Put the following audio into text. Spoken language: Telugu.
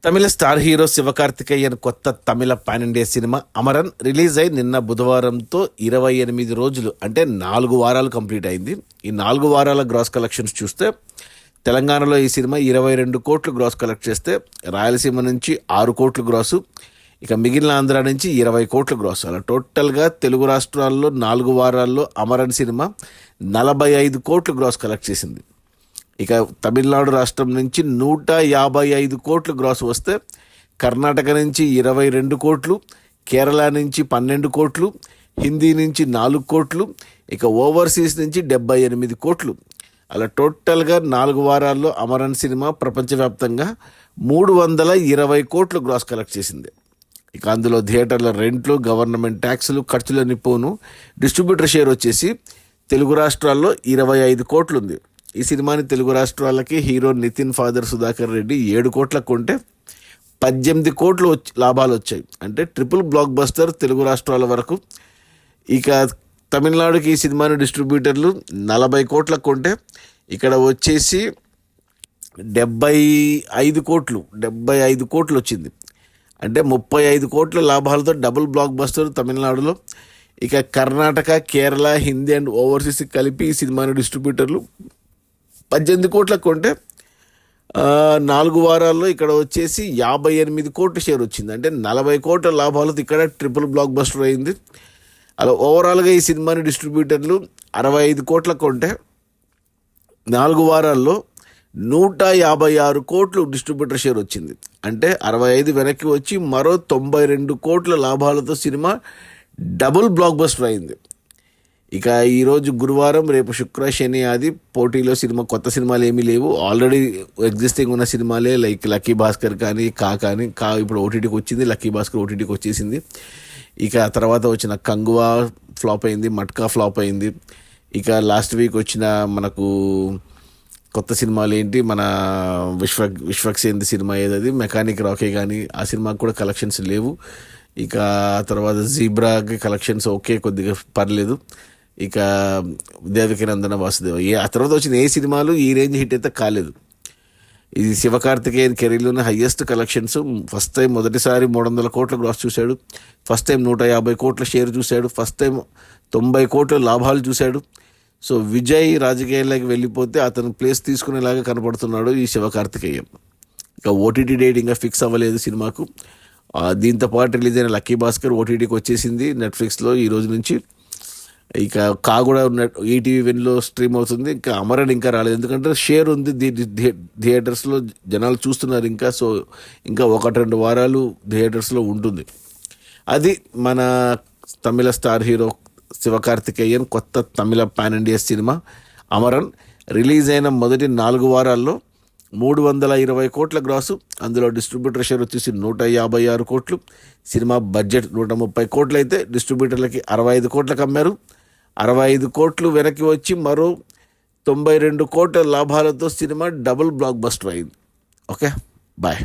తమిళ స్టార్ హీరో శివకార్తికేయన్ కొత్త తమిళ pan India cinema Amaran release అయి నిన్న బుధవారంతో 28 రోజులు అంటే 4 వారాలు కంప్లీట్ అయింది. ఈ 4 వారాల గ్రాస్ కలెక్షన్స్ చూస్తే తెలంగాణలో ఈ సినిమా 22 కోట్లు గ్రాస్ కలెక్ట్ చేస్తే, రాయలసీమ నుంచి 6 కోట్లు గ్రాసు, ఇక మిగిలిన ఆంధ్ర నుంచి 20 కోట్లు గ్రాస్. అలా టోటల్గా తెలుగు రాష్ట్రాల్లో 4 వారాల్లో అమరన్ సినిమా 45 కోట్లు గ్రాస్ కలెక్ట్ చేసింది. ఇక తమిళనాడు రాష్ట్రం నుంచి 155 కోట్లు గ్రాస్ వస్తే, కర్ణాటక నుంచి 22 కోట్లు, కేరళ నుంచి 12 కోట్లు, హిందీ నుంచి 4 కోట్లు, ఇక ఓవర్సీస్ నుంచి 78 కోట్లు. అలా టోటల్గా 4 వారాల్లో అమరన్ సినిమా ప్రపంచవ్యాప్తంగా 320 కోట్లు గ్రాస్ కలెక్ట్ చేసింది. ఇక అందులో థియేటర్ల రెంట్లు, గవర్నమెంట్ ట్యాక్సులు, ఖర్చులన్నీ పోను డిస్ట్రిబ్యూటర్ షేర్ వచ్చేసి తెలుగు రాష్ట్రాల్లో 25 కోట్లు ఉంది. ఈ సినిమాని తెలుగు రాష్ట్రాలకి హీరో నితిన్ ఫాదర్ సుధాకర్ రెడ్డి 7 కోట్లకు కొంటే 18 కోట్లు లాభాలు వచ్చాయి. అంటే ట్రిపుల్ బ్లాక్ బస్టర్ తెలుగు రాష్ట్రాల వరకు. ఇక తమిళనాడుకి ఈ సినిమాని డిస్ట్రిబ్యూటర్లు 40 కోట్లకు కొంటే ఇక్కడ వచ్చేసి 75 కోట్లు వచ్చింది. అంటే 35 కోట్ల లాభాలతో డబుల్ బ్లాక్ బస్టర్ తమిళనాడులో. ఇక కర్ణాటక, కేరళ, హిందీ అండ్ ఓవర్సీస్ కలిపి ఈ సినిమాని డిస్ట్రిబ్యూటర్లు 18 కోట్లకు కొంటే 4 వారాల్లో ఇక్కడ వచ్చేసి 58 కోట్ల షేర్ వచ్చింది. అంటే 40 కోట్ల లాభాలతో ఇక్కడ ట్రిపుల్ బ్లాక్ బస్టర్ అయింది. అలా ఓవరాల్గా ఈ సినిమాని డిస్ట్రిబ్యూటర్లు 65 కోట్లకు కొంటే 4 వారాల్లో 156 కోట్లు డిస్ట్రిబ్యూటర్ షేర్ వచ్చింది. అంటే 65 వెనక్కి వచ్చి మరో 92 కోట్ల లాభాలతో సినిమా డబుల్ బ్లాక్ బస్టర్ అయింది. ఇక ఈరోజు గురువారం, రేపు శుక్ర, శని, ఆది పోటీలో కొత్త సినిమాలు ఏమీ లేవు. ఆల్రెడీ ఎగ్జిస్టింగ్ ఉన్న సినిమాలే లైక్ లక్కీ భాస్కర్ కానీ ఇప్పుడు ఓటీటీకి వచ్చింది. లక్కీ భాస్కర్ ఓటీటీకి వచ్చేసింది. ఇక తర్వాత వచ్చిన కంగువా ఫ్లాప్ అయింది, మట్కా ఫ్లాప్ అయింది. ఇక లాస్ట్ వీక్ వచ్చిన మనకు కొత్త సినిమాలు ఏంటి, మన విశ్వక్సేంది సినిమా ఏదది మెకానిక్ రాకే కానీ ఆ సినిమాకి కూడా కలెక్షన్స్ లేవు. ఇక తర్వాత జీబ్రాకి కలెక్షన్స్ ఓకే, కొద్దిగా పర్లేదు. ఇక దేవకి నందన వాసుదేవ ఆ తర్వాత వచ్చిన ఏ సినిమాలు ఈ రేంజ్ హిట్ అయితే కాలేదు. ఇది శివకార్తికేయన్ కెరీర్లోనే హయ్యెస్ట్ కలెక్షన్స్. ఫస్ట్ టైం మొదటిసారి 300 కోట్ల గ్రాస్ చూశాడు. ఫస్ట్ టైం 150 కోట్ల షేర్ చూశాడు. ఫస్ట్ టైం 90 కోట్ల లాభాలు చూశాడు. సో విజయ్ రాజకీయాల్లోకి వెళ్ళిపోతే అతను ప్లేస్ తీసుకునేలాగా కనపడుతున్నాడు ఈ శివకార్తికేయన్. ఇక ఓటీటీ డేట్ ఇంకా ఫిక్స్ అవ్వలేదు సినిమాకు. దీంతో పాటు రిలీజ్ అయిన లక్కీ భాస్కర్ ఓటీటీకి వచ్చేసింది నెట్ఫ్లిక్స్లో ఈ రోజు నుంచి. ఇక కూడా ఈటీవీ విన్లో స్ట్రీమ్ అవుతుంది. ఇంకా అమరన్ ఇంకా రాలేదు, ఎందుకంటే షేర్ ఉంది థియేటర్స్లో, జనాలు చూస్తున్నారు ఇంకా. సో ఇంకా 1-2 వారాలు థియేటర్స్లో ఉంటుంది. అది మన తమిళ స్టార్ హీరో శివకార్తికేయన్ కొత్త తమిళ pan India cinema Amaran release అయిన మొదటి 4 వారాల్లో 320 కోట్ల గ్రాసు. అందులో డిస్ట్రిబ్యూటర్ షేర్ వచ్చేసి 156 కోట్లు. సినిమా బడ్జెట్ 130 కోట్లు అయితే డిస్ట్రిబ్యూటర్లకి 65 కోట్లకు అమ్మారు. 65 కోట్లు వెనక్కి వచ్చి మరో 92 కోట్ల లాభాలతో సినిమా డబుల్ బ్లాక్ బస్టర్ అయింది. Okay, bye.